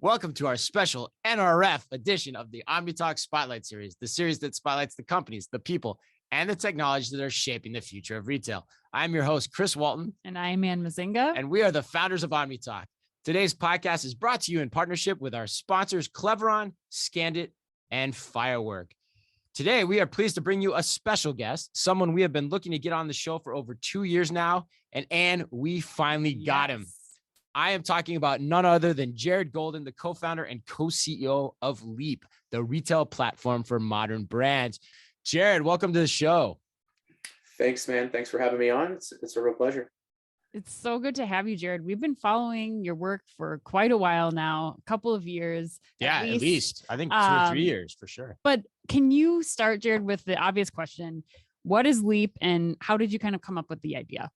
Welcome to our special NRF edition of the Omni Talk Spotlight Series, the series that spotlights the companies, the people, and the technologies that are shaping the future of retail. I'm your host, Chris Walton. And I'm Anne Mezzenga. And we are the founders of Omni Talk. Today's podcast is brought to you in partnership with our sponsors, Cleveron, Scandit, and Firework. Today, we are pleased to bring you a special guest, someone we have been looking to get on the show for over 2 years now. And Anne, we finally got him. I am talking about none other than Jared Golden, the co-founder and co-CEO of Leap, the retail platform for modern brands. Jared, welcome to the show. Thanks, man. Thanks for having me on. It's a real pleasure. It's so good to have you, Jared. We've been following your work for quite a while now, a couple of years. Yeah, at least. I think 2 or 3 years for sure. But can you start, Jared, with the obvious question? What is Leap and how did you kind of come up with the idea?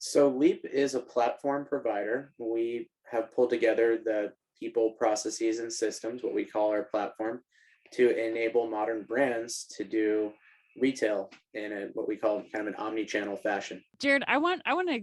So Leap is a platform provider. We have pulled together the people, processes, and systems, what we call our platform, to enable modern brands to do retail in what we call kind of an omni-channel fashion. Jared, I want to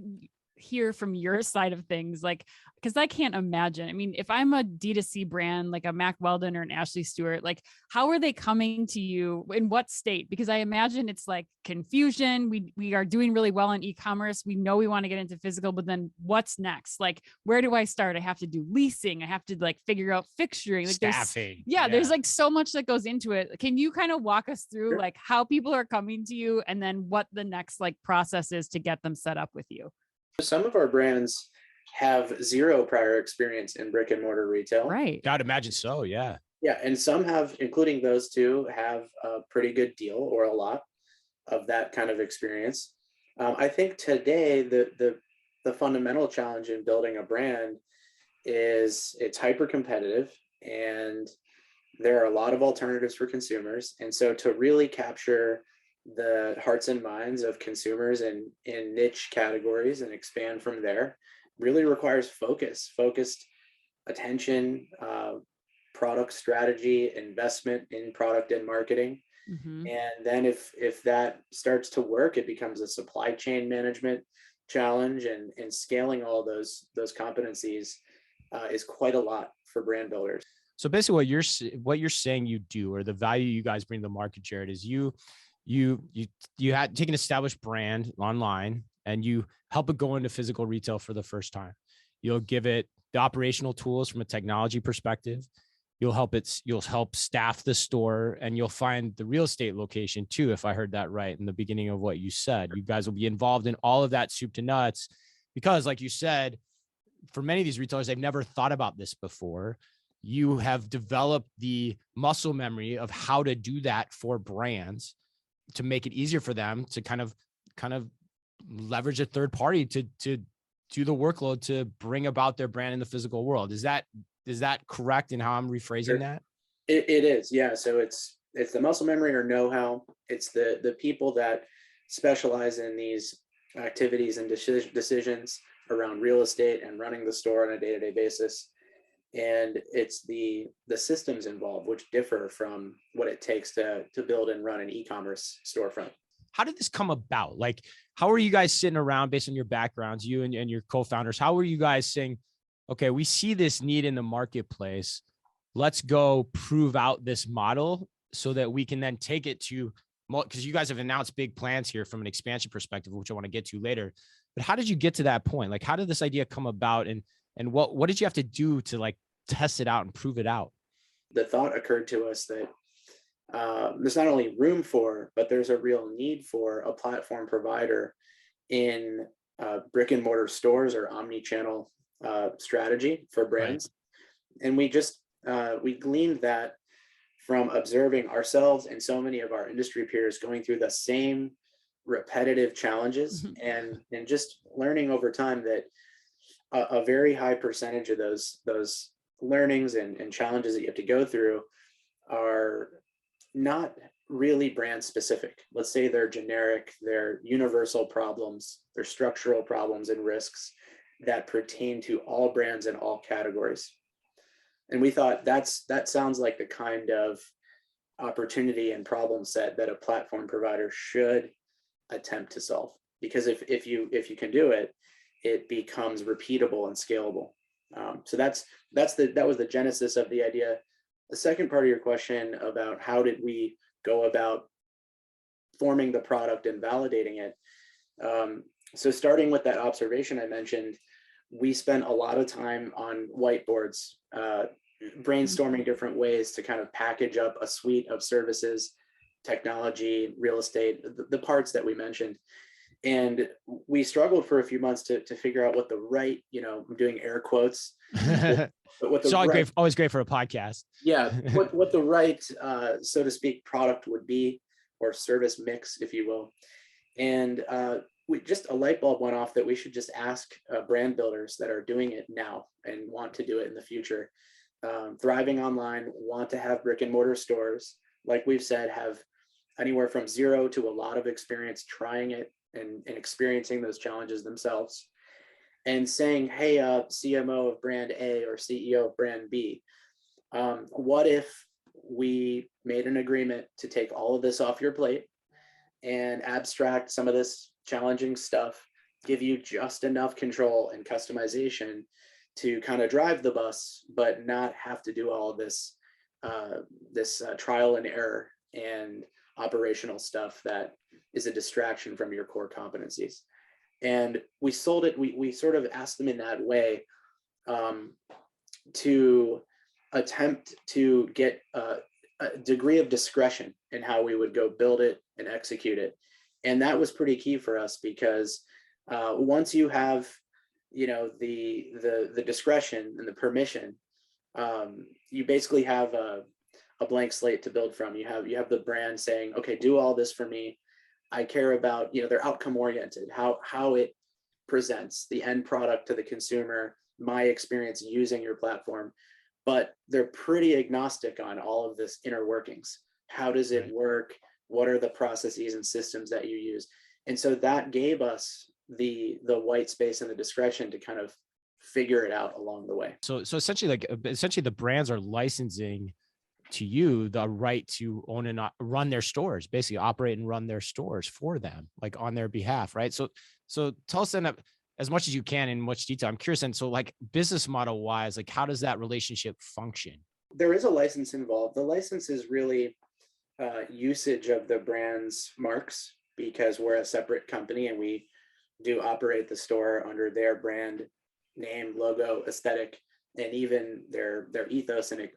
hear from your side of things, like, because I can't imagine. I mean, if I'm a D2C brand, like a Mack Weldon or an Ashley Stewart, like, how are they coming to you? In what state? Because I imagine it's like confusion. We are doing really well in e-commerce. We know we want to get into physical, but then what's next? Like, where do I start? I have to do leasing. I have to like figure out fixturing, like staffing. There's like so much that goes into it. Can you kind of walk us through like how people are coming to you and then what the next like process is to get them set up with you? Some of our brands have zero prior experience in brick and mortar retail. Right. I'd imagine so, yeah. Yeah, and some have, including those two, have a pretty good deal or a lot of that kind of experience. I think today the fundamental challenge in building a brand is it's hyper competitive and there are a lot of alternatives for consumers. And so to really capture the hearts and minds of consumers in niche categories and expand from there really requires focused attention, product strategy, investment in product and marketing. Mm-hmm. And then if that starts to work, it becomes a supply chain management challenge, and scaling all those competencies is quite a lot for brand builders. So basically what you're saying you do, or the value you guys bring to the market, Jared, is you had take an established brand online and you help it go into physical retail for the first time. You'll give it the operational tools from a technology perspective. You'll help staff the store, and you'll find the real estate location too, if I heard that right in the beginning of what you said. You guys will be involved in all of that soup to nuts because, like you said, for many of these retailers, they've never thought about this before. You have developed the muscle memory of how to do that for brands, to make it easier for them to kind of leverage a third party to do the workload to bring about their brand in the physical world. Is that correct in how I'm rephrasing that? It is, yeah. So it's the muscle memory or know-how. It's the people that specialize in these activities and decisions around real estate and running the store on a day-to-day basis. And it's the systems involved, which differ from what it takes to build and run an e-commerce storefront. How did this come about? Like, how are you guys sitting around based on your backgrounds, you and your co-founders? How were you guys saying, okay, we see this need in the marketplace. Let's go prove out this model so that we can then take it to, because you guys have announced big plans here from an expansion perspective, which I want to get to later. But how did you get to that point? Like, how did this idea come about? And what did you have to do to like test it out and prove it out? The thought occurred to us that there's not only room for, but there's a real need for a platform provider in brick and mortar stores or omni-channel strategy for brands. Right. And we gleaned that from observing ourselves and so many of our industry peers going through the same repetitive challenges, and just learning over time that a very high percentage of those learnings and challenges that you have to go through are not really brand specific. Let's say they're generic, they're universal problems, they're structural problems and risks that pertain to all brands in all categories. And we thought that sounds like the kind of opportunity and problem set that a platform provider should attempt to solve. Because if you can do it, it becomes repeatable and scalable. So that was the genesis of the idea. The second part of your question about how did we go about forming the product and validating it. So starting with that observation I mentioned, we spent a lot of time on whiteboards, brainstorming different ways to kind of package up a suite of services, technology, real estate, the parts that we mentioned. And we struggled for a few months to figure out what the right, I'm doing air quotes, but what the it's always great for a podcast. Yeah, what the right, so to speak, product would be, or service mix, if you will. And a light bulb went off that we should just ask brand builders that are doing it now and want to do it in the future, thriving online, want to have brick and mortar stores, like we've said, have anywhere from 0 to a lot of experience trying it and experiencing those challenges themselves, and saying, hey, CMO of brand A or CEO of brand B, what if we made an agreement to take all of this off your plate and abstract some of this challenging stuff, give you just enough control and customization to kind of drive the bus, but not have to do all of this trial and error and operational stuff that is a distraction from your core competencies. And we sold it, we sort of asked them in that way to attempt to get a degree of discretion in how we would go build it and execute it. And that was pretty key for us, because once you have, the discretion and the permission, you basically have a blank slate to build from. You have the brand saying, okay, do all this for me. I care about, they're outcome oriented, how it presents the end product to the consumer, my experience using your platform, but they're pretty agnostic on all of this inner workings. How does it work? What are the processes and systems that you use? And so that gave us the white space and the discretion to kind of figure it out along the way. So essentially the brands are licensing to you the right to own and run their stores, basically operate and run their stores for them, like on their behalf, right? So tell us then, as much as you can in much detail. I'm curious, and so like business model wise, like how does that relationship function? There is a license involved. The license is really usage of the brand's marks, because we're a separate company and we do operate the store under their brand name, logo, aesthetic, and even their ethos and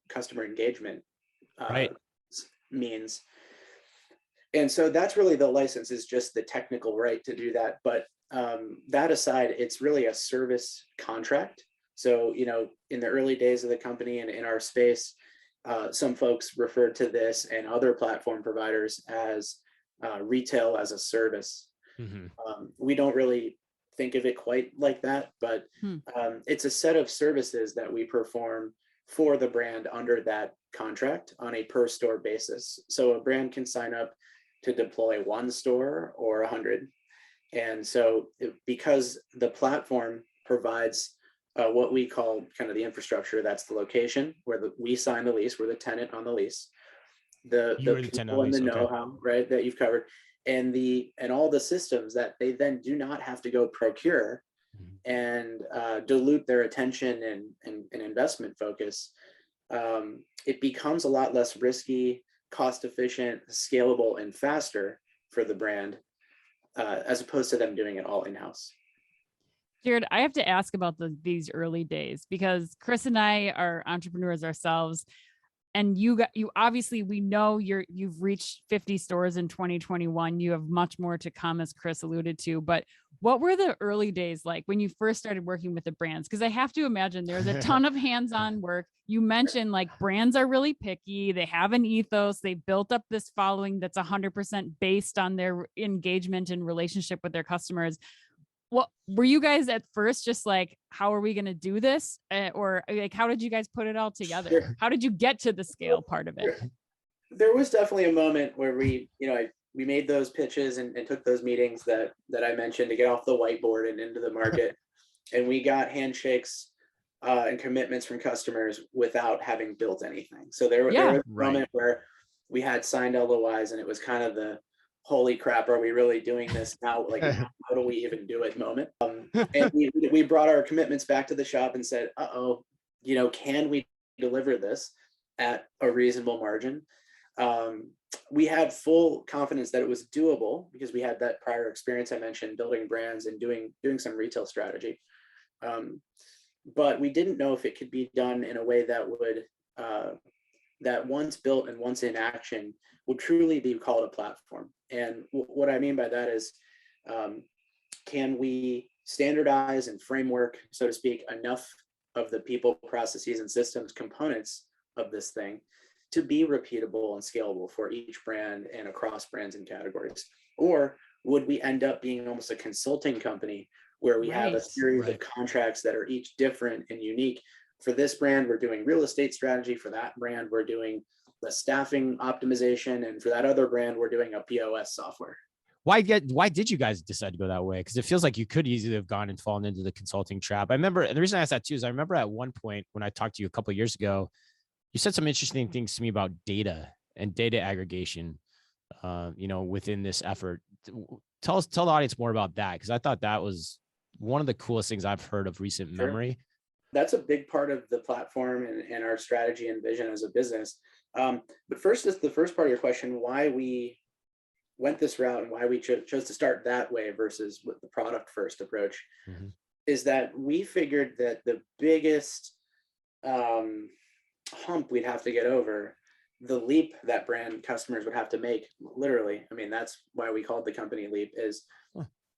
customer engagement means. And so that's really the license, is just the technical right to do that. But that aside, it's really a service contract. So in the early days of the company and in our space, some folks referred to this and other platform providers as retail as a service. Mm-hmm. We don't really think of it quite like that, but it's a set of services that we perform for the brand under that contract on a per store basis. So a brand can sign up to deploy 1 store or 100. And so because the platform provides what we call kind of the infrastructure, that's the location where we sign the lease, we're the tenant on the lease, the people and the know-how, right, that you've covered, and all the systems that they then do not have to go procure and dilute their attention and investment focus. It becomes a lot less risky, cost efficient, scalable, and faster for the brand, as opposed to them doing it all in-house. Jared, I have to ask about these early days, because Chris and I are entrepreneurs ourselves. And you obviously, we know you've reached 50 stores in 2021. You have much more to come, as Chris alluded to. But what were the early days like when you first started working with the brands? Because I have to imagine there's a ton of hands-on work. You mentioned like brands are really picky. They have an ethos. They built up this following that's 100% based on their engagement and relationship with their customers. What were you guys at first just like, how are we going to do this? Or like, how did you guys put it all together? Sure. How did you get to the scale part of it? There was definitely a moment where we made those pitches and took those meetings that I mentioned to get off the whiteboard and into the market. And we got handshakes and commitments from customers without having built anything. So there was a moment where we had signed LOIs and it was kind of the holy crap, are we really doing this now? Like, how do we even do it moment? And we brought our commitments back to the shop and said, can we deliver this at a reasonable margin? We had full confidence that it was doable because we had that prior experience I mentioned, building brands and doing some retail strategy. But we didn't know if it could be done in a way that would, that once built and once in action would truly be called a platform. And what I mean by that is, can we standardize and framework, so to speak, enough of the people, processes, and systems components of this thing to be repeatable and scalable for each brand and across brands and categories? Or would we end up being almost a consulting company where we have a series of contracts that are each different and unique? For this brand, we're doing real estate strategy. For that brand, we're doing the staffing optimization. And for that other brand, we're doing a POS software. Why did you guys decide to go that way? Because it feels like you could easily have gone and fallen into the consulting trap. I remember, and the reason I asked that too is I remember at one point when I talked to you a couple of years ago, you said some interesting things to me about data and data aggregation, within this effort. Tell the audience more about that, because I thought that was one of the coolest things I've heard of recent memory. That's a big part of the platform and our strategy and vision as a business. But first is the first part of your question, why we went this route and why we chose to start that way versus with the product first approach, is that we figured that the biggest hump we'd have to get over, the leap that brand customers would have to make, literally, I mean, that's why we called the company Leap, is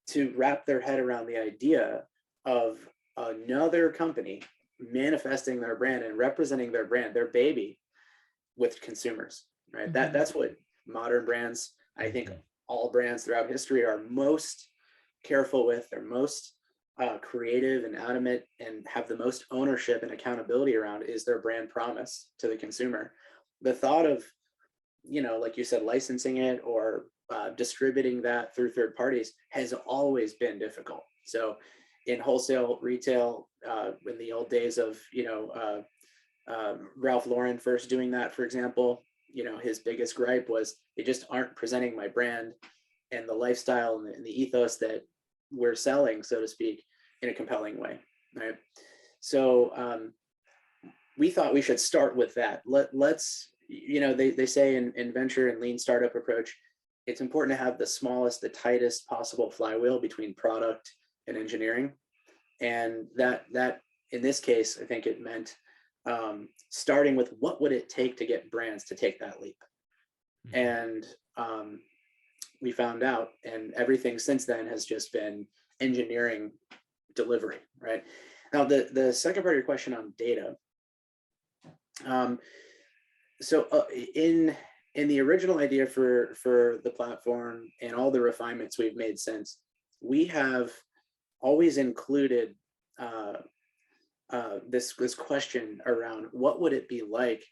to wrap their head around the idea of another company manifesting their brand and representing their brand, their baby, with consumers, right? That's what modern brands, I think all brands throughout history, are most careful with. They're most creative and adamant and have the most ownership and accountability around is their brand promise to the consumer. The thought of, like you said, licensing it or distributing that through third parties has always been difficult. So in wholesale retail, in the old days of, Ralph Lauren first doing that, for example, his biggest gripe was they just aren't presenting my brand and the lifestyle and the ethos that we're selling, so to speak, in a compelling way, right? So we thought we should start with that. Let's, they say in venture and lean startup approach, it's important to have the smallest, the tightest possible flywheel between product and engineering. And that in this case, I think it meant starting with what would it take to get brands to take that leap. And we found out, and everything since then has just been engineering delivery, right? Now, the second part of your question on data. In the original idea for the platform and all the refinements we've made since, we have always included this question around what would it be like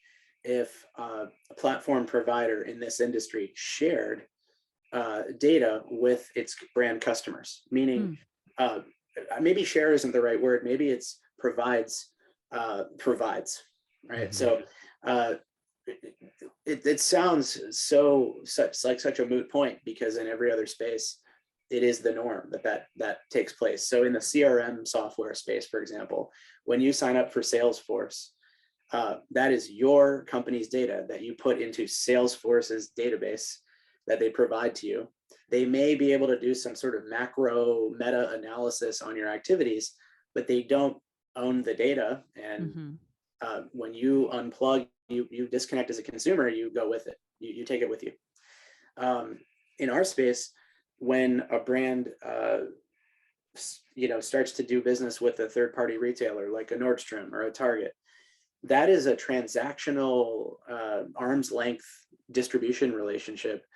if a platform provider in this industry shared data with its brand customers, meaning maybe share isn't the right word, maybe it's provides, right? So it sounds such a moot point, because in every other space it is the norm that takes place. So in the CRM software space, for example, when you sign up for Salesforce, that is your company's data that you put into Salesforce's database that they provide to you. They may be able to do some sort of macro meta analysis on your activities, but they don't own the data. And when you unplug, you disconnect as a consumer, you go with it. You take it with you. In our space, when a brand starts to do business with a third-party retailer like a Nordstrom or a Target, that is a transactional arm's length distribution relationship.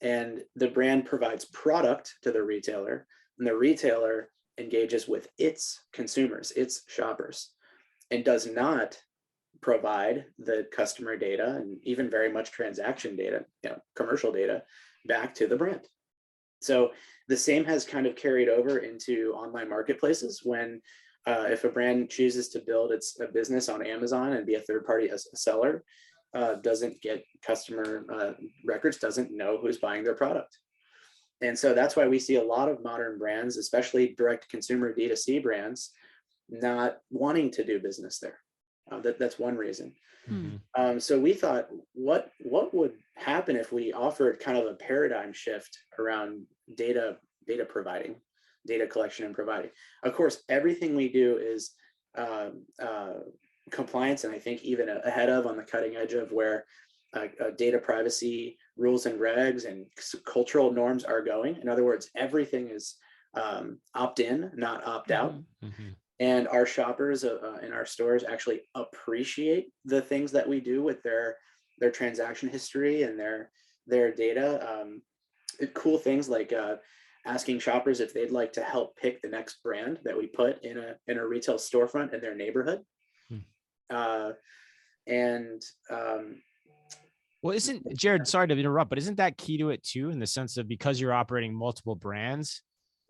And the brand provides product to the retailer, and the retailer engages with its consumers, its shoppers, and does not provide the customer data and even very much transaction data, commercial data, back to the brand. So the same has kind of carried over into online marketplaces when if a brand chooses to build a business on Amazon and be a third party as a seller, doesn't get customer records, doesn't know who's buying their product. And so that's why we see a lot of modern brands, especially direct consumer D2C brands, not wanting to do business there. That's one reason. So we thought, what would happen if we offered kind of a paradigm shift around data providing, data collection and providing? Of course, everything we do is compliance, and I think even ahead of, on the cutting edge of where data privacy rules and regs and cultural norms are going. In other words, everything is opt-in, not opt-out. And our shoppers in our stores actually appreciate the things that we do with their transaction history and their data. Cool things like asking shoppers if they'd like to help pick the next brand that we put in a retail storefront in their neighborhood. Well, isn't, Jared, sorry to interrupt, but isn't that key to it too, in the sense of, because you're operating multiple brands,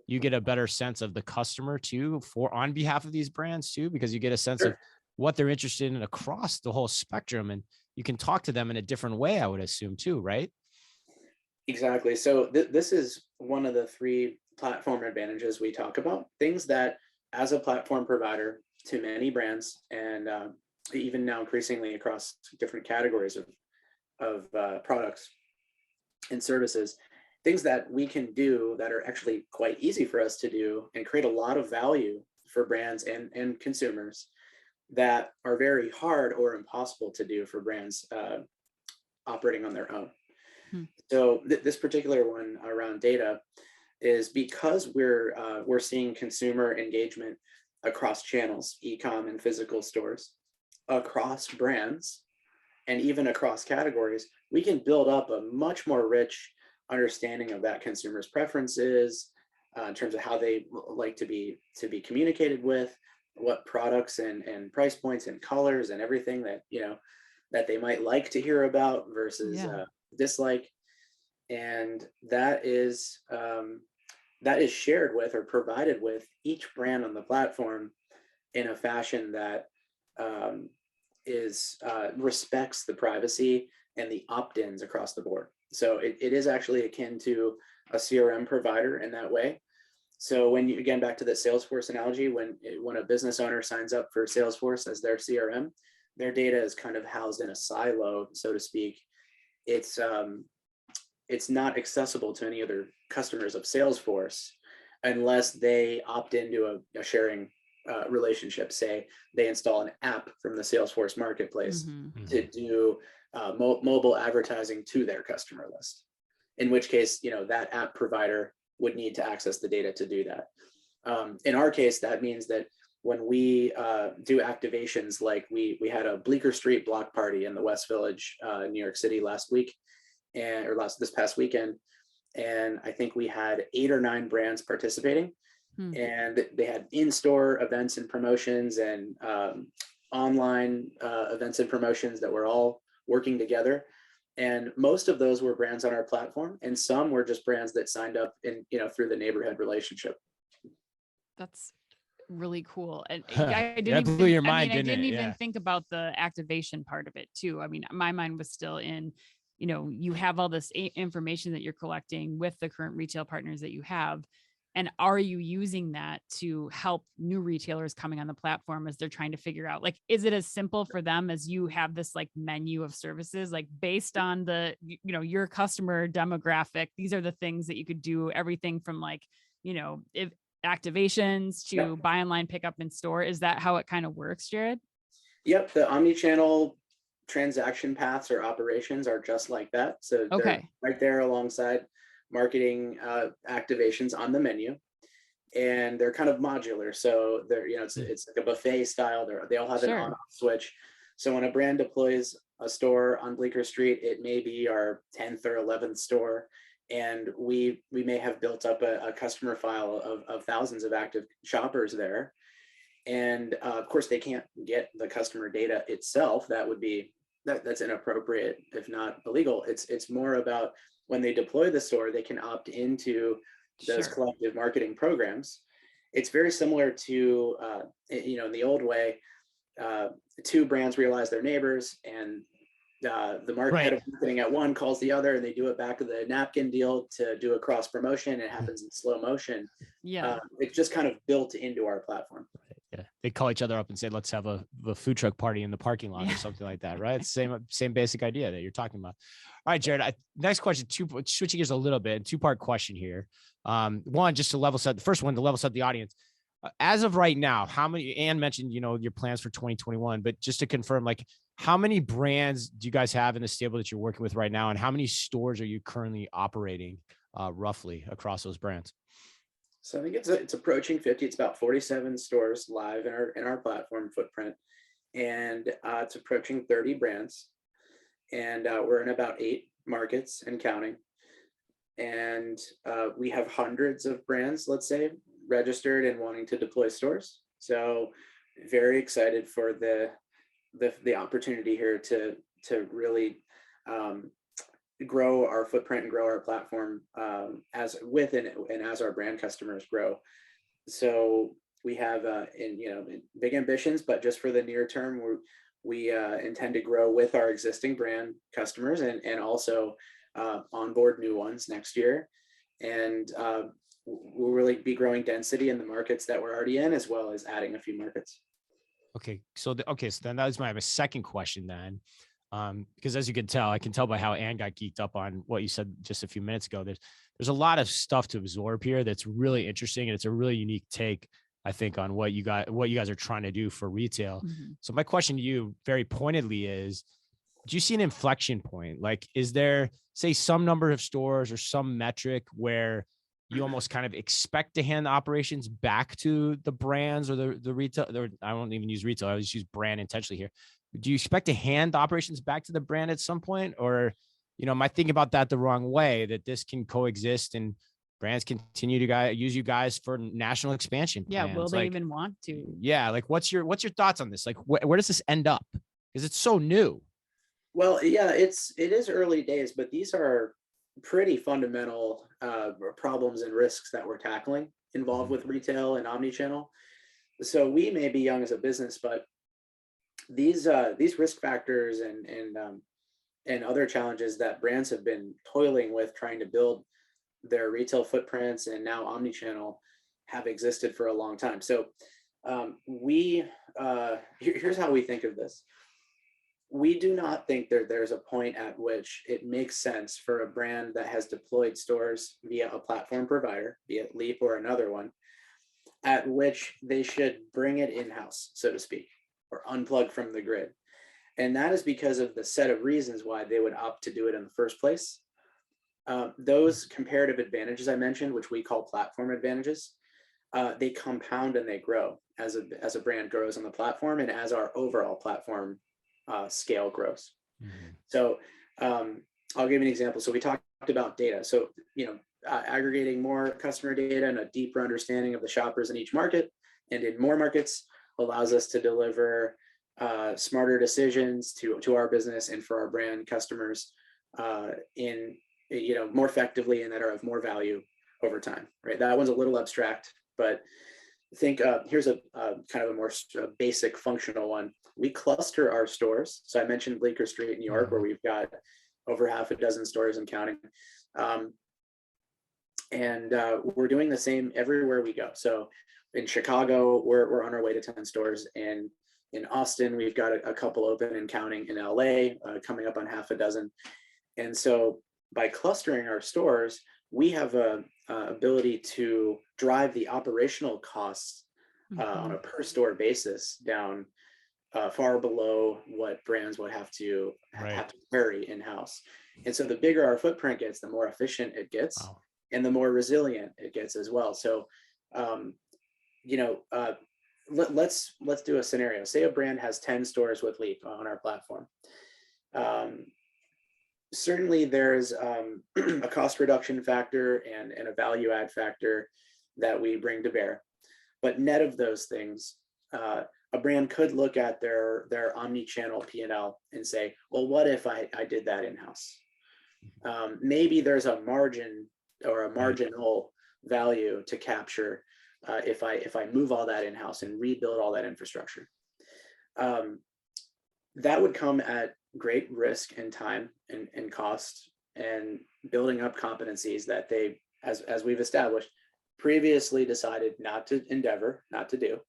you get a better sense of the customer too, on behalf of these brands too, because you get a sense of what they're interested in across the whole spectrum, and you can talk to them in a different way, I would assume too, right? Exactly. So this is one of the 3 platform advantages we talk about, things that as a platform provider to many brands, and even now increasingly across different categories of products and services, things that we can do that are actually quite easy for us to do and create a lot of value for brands and consumers, that are very hard or impossible to do for brands operating on their own. So this particular one around data is because we're seeing consumer engagement across channels, e-com and physical stores, across brands, and even across categories. We can build up a much more rich understanding of that consumer's preferences in terms of how they like to be communicated with, what products and price points and colors and everything that that they might like to hear about versus dislike. And that is shared with or provided with each brand on the platform in a fashion that respects the privacy and the opt-ins across the board. So it is actually akin to a CRM provider in that way. So when you, again, back to the Salesforce analogy, when a business owner signs up for Salesforce as their CRM, their data is kind of housed in a silo, so to speak. It's not accessible to any other customers of Salesforce unless they opt into a sharing relationship. Say they install an app from the Salesforce marketplace to do mobile advertising to their customer list, in which case that app provider would need to access the data to do that. In our case, that means that when we do activations, like we had a Bleecker Street block party in the West Village, New York City last week, this past weekend, and I think we had 8 or 9 brands participating, and they had in-store events and promotions and online events and promotions that were all working together. And most of those were brands on our platform, and some were just brands that signed up through the neighborhood relationship. That's really cool. And I didn't blew your mind, I didn't even Yeah. think about the activation part of it too. I mean, my mind was still in, you have all this information that you're collecting with the current retail partners that you have. And are you using that to help new retailers coming on the platform as they're trying to figure out, like, is it as simple for them as you have this like menu of services, like based on the, your customer demographic, these are the things that you could do, everything from like, if activations to buy online, pick up in store. Is that how it kind of works, Jared? Yep. The omni-channel transaction paths or operations are just like that. So they're right there alongside marketing activations on the menu, and they're kind of modular. So they're, it's like a buffet style. They all have an on-off switch. So when a brand deploys a store on Bleecker Street, it may be our 10th or 11th store, and we may have built up a customer file of thousands of active shoppers there. And of course, they can't get the customer data itself. That's inappropriate, if not illegal. It's more about when they deploy the store, they can opt into those collective marketing programs. It's very similar to, in the old way, 2 brands realize their neighbors, and head of marketing at one calls the other, and they do it back of the napkin deal to do a cross promotion. It happens in slow motion. It's just kind of built into our platform. Yeah, they call each other up and say, "Let's have a food truck party in the parking lot," or something like that, right? It's same basic idea that you're talking about. All right, Jared. Next question. Switching gears a little bit. 2-part question here. One, just to level set. The first one to level set the audience. As of right now, how many? Anne mentioned, your plans for 2021, but just to confirm, like, how many brands do you guys have in the stable that you're working with right now, and how many stores are you currently operating, roughly across those brands? So I think it's approaching 50. It's about 47 stores live in our platform footprint, and it's approaching 30 brands, and we're in about 8 markets and counting. And we have hundreds of brands, let's say, registered and wanting to deploy stores. So very excited for the opportunity here to really grow our footprint and grow our platform as our brand customers grow. So we have big ambitions, but just for the near term, we intend to grow with our existing brand customers and also onboard new ones next year. And we'll really be growing density in the markets that we're already in, as well as adding a few markets. Okay. So then that was my second question then. Because as you can tell, I can tell by how Anne got geeked up on what you said just a few minutes ago. There's a lot of stuff to absorb here that's really interesting, and it's a really unique take, I think, on what you guys are trying to do for retail. Mm-hmm. So my question to you, very pointedly, is: do you see an inflection point? Like, is there, say, some number of stores or some metric where you almost kind of expect to hand the operations back to the brands or the retail? I won't even use retail. I just use brand intentionally here. Do you expect to hand the operations back to the brand at some point? Or, am I thinking about that the wrong way, that this can coexist and brands continue to use you guys for national expansion plans? Yeah. Will they even want to? Yeah. Like, what's your thoughts on this? Like, where does this end up? Because it's so new. Well, yeah, it is early days, but these are pretty fundamental problems and risks that we're tackling involved with retail and omnichannel. So we may be young as a business, but these risk factors and other challenges that brands have been toiling with trying to build their retail footprints and now omnichannel have existed for a long time. So here's how we think of this. We do not think there's a point at which it makes sense for a brand that has deployed stores via a platform provider, be it Leap or another one, at which they should bring it in-house, so to speak, or unplug from the grid. And that is because of the set of reasons why they would opt to do it in the first place. Those comparative advantages I mentioned, which we call platform advantages, they compound and they grow as a brand grows on the platform and as our overall platform scale grows. Mm-hmm. So I'll give you an example. So we talked about data. So, aggregating more customer data and a deeper understanding of the shoppers in each market and in more markets allows us to deliver smarter decisions to our business and for our brand customers in more effectively and that are of more value over time. Right. That one's a little abstract, but think here's a kind of a more basic functional one. We cluster our stores. So I mentioned Bleecker Street in New York, where we've got over half a dozen stores and counting. And we're doing the same everywhere we go. So in Chicago, we're on our way to 10 stores. And in Austin, we've got a couple open and counting. In LA, coming up on half a dozen. And so by clustering our stores, we have a ability to drive the operational costs on a per store basis down far below what brands would have to carry in-house. And so the bigger our footprint gets, the more efficient it gets. Wow. And the more resilient it gets as well. So, let's do a scenario. Say a brand has 10 stores with Leap on our platform. Certainly there's a cost reduction factor and a value add factor that we bring to bear. But net of those things, a brand could look at their omni-channel P&L and say, well, what if I did that in-house? Maybe there's a margin or a marginal value to capture if I move all that in-house and rebuild all that infrastructure. That would come at great risk and time and cost, and building up competencies that they, as we've established, previously decided not to do.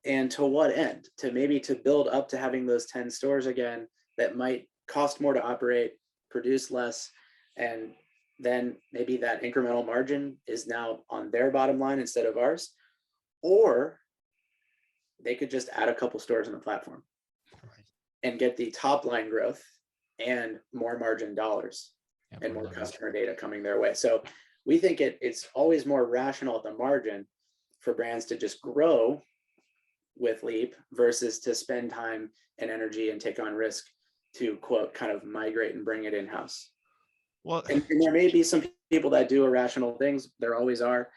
And to what end? To build up to having those 10 stores again that might cost more to operate, produce less, and then maybe that incremental margin is now on their bottom line instead of ours. Or they could just add a couple stores on the platform and get the top line growth and more margin dollars and more customer data coming their way. So we think it's always more rational at the margin for brands to just grow with Leap versus to spend time and energy and take on risk to, quote, kind of migrate and bring it in-house. Well, and there may be some people that do irrational things. There always are.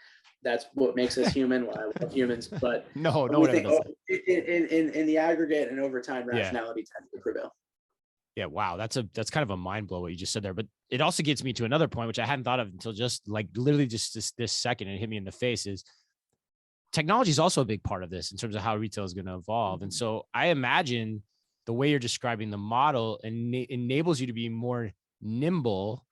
That's what makes us human. Well, I love humans, but no, we think, in the aggregate and over time, rationality tends to prevail. Yeah, wow, that's kind of a mind blow what you just said there. But it also gets me to another point, which I hadn't thought of until just like literally just this second, and it hit me in the face, is technology is also a big part of this in terms of how retail is going to evolve. And so I imagine the way you're describing the model enables you to be more nimble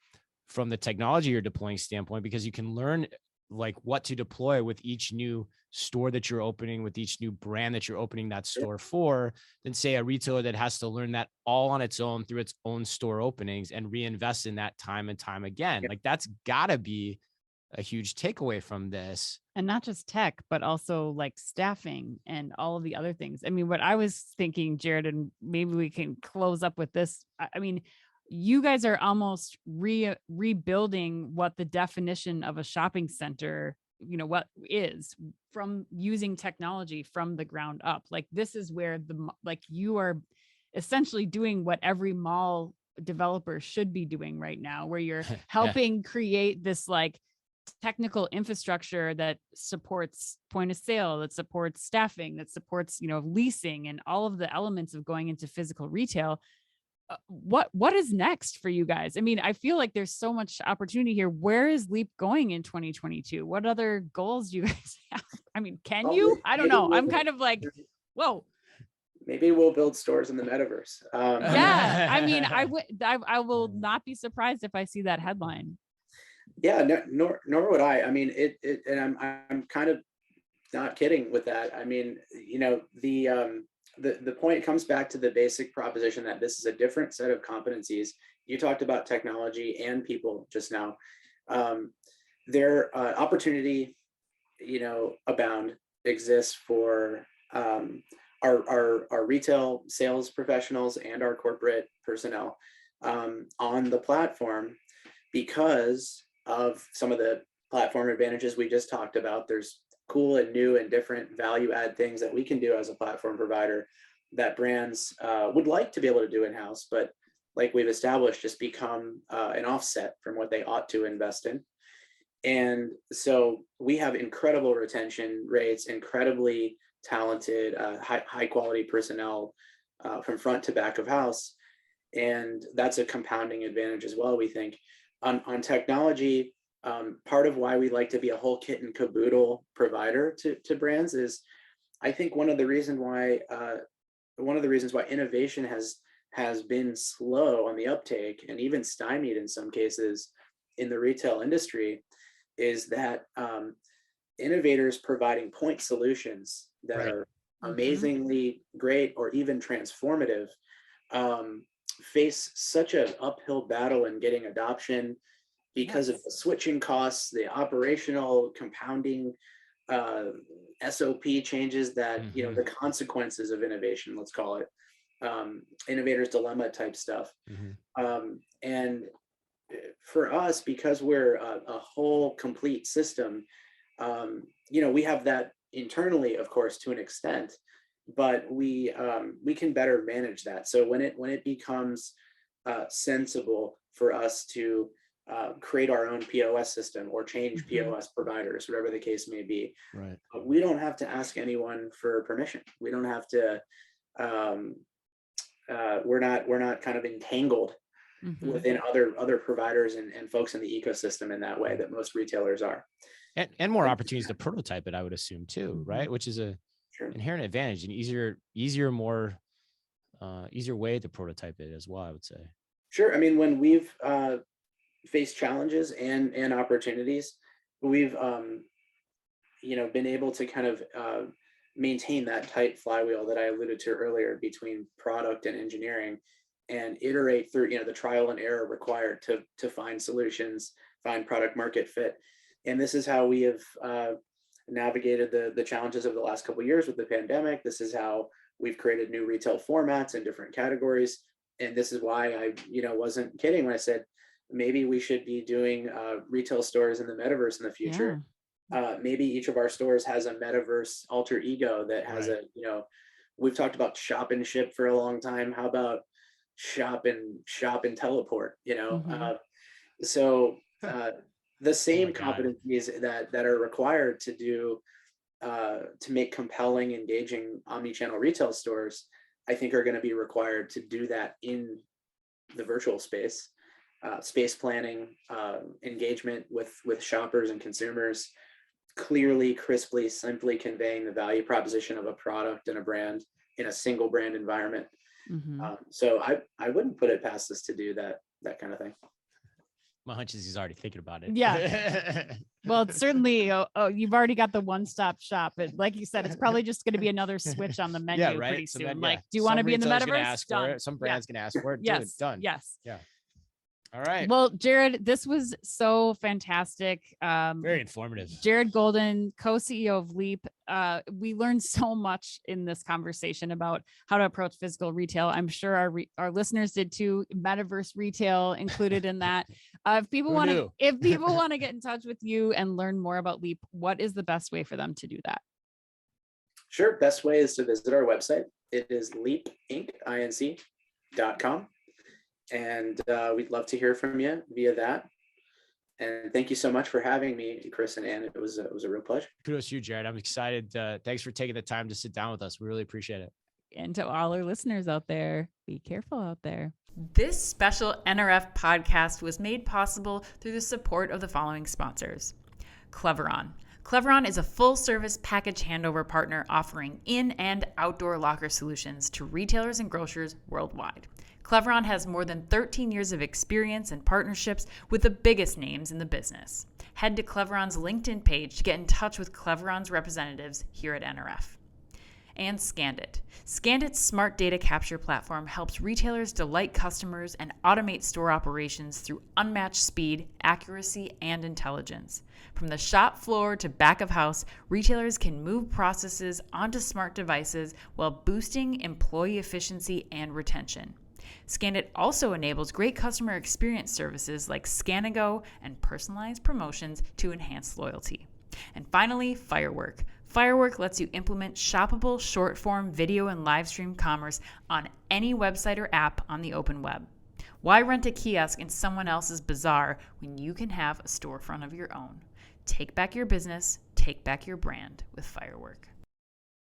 from the technology you're deploying standpoint, because you can learn like what to deploy with each new store that you're opening, with each new brand that you're opening that store for, than say a retailer that has to learn that all on its own through its own store openings and reinvest in that time and time again. Like that's gotta be a huge takeaway from this. And not just tech, but also like staffing and all of the other things. I mean, what I was thinking, Jared, and maybe we can close up with this. I mean, you guys are almost rebuilding what the definition of a shopping center, what is, from using technology from the ground up. Like this is where you are essentially doing what every mall developer should be doing right now, where you're helping create this like technical infrastructure that supports point of sale, that supports staffing, that supports, leasing and all of the elements of going into physical retail. What is next for you guys? I mean, I feel like there's so much opportunity here. Where is Leap going in 2022? What other goals do you guys have? I mean, can you? I don't know. I'm kind of like, whoa. Maybe we'll build stores in the metaverse. Yeah, I mean, I will not be surprised if I see that headline. Yeah, nor would I. I mean, and I'm kind of not kidding with that. I mean, the point comes back to the basic proposition that this is a different set of competencies. You talked about technology and people just now. Their opportunity, abound exists for our retail sales professionals and our corporate personnel on the platform, because of some of the platform advantages we just talked about. There's cool and new and different value add things that we can do as a platform provider that brands would like to be able to do in-house, but like we've established, just become an offset from what they ought to invest in. And so we have incredible retention rates, incredibly talented, high quality personnel from front to back of house. And that's a compounding advantage as well, we think. On technology, part of why we like to be a whole kit and caboodle provider to brands is, I think one of the reasons why innovation has been slow on the uptake and even stymied in some cases in the retail industry is that innovators providing point solutions that are amazingly great or even transformative face such an uphill battle in getting adoption because of the switching costs, the operational compounding SOP changes that, the consequences of innovation, let's call it, innovator's dilemma type stuff. And for us, because we're a whole complete system, we have that internally, of course, to an extent, but we can better manage that. So when it becomes sensible for us to create our own POS system or change POS providers, whatever the case may be, right, we don't have to ask anyone for permission. We don't have to. We're not kind of entangled within other providers and folks in the ecosystem in that way that most retailers are. And more opportunities to prototype it, I would assume too, right? Which is a inherent advantage and easier, more easier way to prototype it as well, I would say. Sure. I mean, when we've faced challenges and opportunities, we've been able to kind of maintain that tight flywheel that I alluded to earlier between product and engineering, and iterate through the trial and error required to find solutions, find product market fit. And this is how we have navigated the challenges of the last couple of years with the pandemic. This is how we've created new retail formats in different categories. And this is why I wasn't kidding when I said maybe we should be doing retail stores in the metaverse in the future. Maybe each of our stores has a metaverse alter ego that has we've talked about shop and ship for a long time. How about shop and teleport? The same competencies that are required to do to make compelling, engaging omni-channel retail stores, I think are going to be required to do that in the virtual space. Space planning, engagement with shoppers and consumers, clearly, crisply, simply conveying the value proposition of a product and a brand in a single brand environment. So I wouldn't put it past us to do that kind of thing. My hunch is he's already thinking about it. Yeah. Well, it's certainly, you've already got the one-stop shop. But like you said, it's probably just going to be another switch on the menu pretty soon. Like, do you want to be in the metaverse? Done. Some brands can ask for it. Yes. Done. Yes. Yeah. All right. Well, Jared, this was so fantastic. Very informative. Jared Golden, co-CEO of Leap. We learned so much in this conversation about how to approach physical retail. I'm sure our listeners did too. Metaverse retail included in that. If people want to get in touch with you and learn more about Leap, what is the best way for them to do that? Sure. Best way is to visit our website. It is leapinc.com. And we'd love to hear from you via that. And thank you so much for having me, Chris and Ann. It was a real pleasure. Kudos to you, Jared. I'm excited. Thanks for taking the time to sit down with us. We really appreciate it. And to all our listeners out there, be careful out there. This special NRF podcast was made possible through the support of the following sponsors. Cleveron. Cleveron is a full-service package handover partner offering in- and outdoor locker solutions to retailers and grocers worldwide. Cleveron has more than 13 years of experience and partnerships with the biggest names in the business. Head to Cleveron's LinkedIn page to get in touch with Cleveron's representatives here at NRF. And Scandit. Scandit's smart data capture platform helps retailers delight customers and automate store operations through unmatched speed, accuracy, and intelligence. From the shop floor to back of house, retailers can move processes onto smart devices while boosting employee efficiency and retention. Scandit also enables great customer experience services like Scan & Go and personalized promotions to enhance loyalty. And finally, Firework. Firework lets you implement shoppable short-form video and live stream commerce on any website or app on the open web. Why rent a kiosk in someone else's bazaar when you can have a storefront of your own? Take back your business, take back your brand with Firework.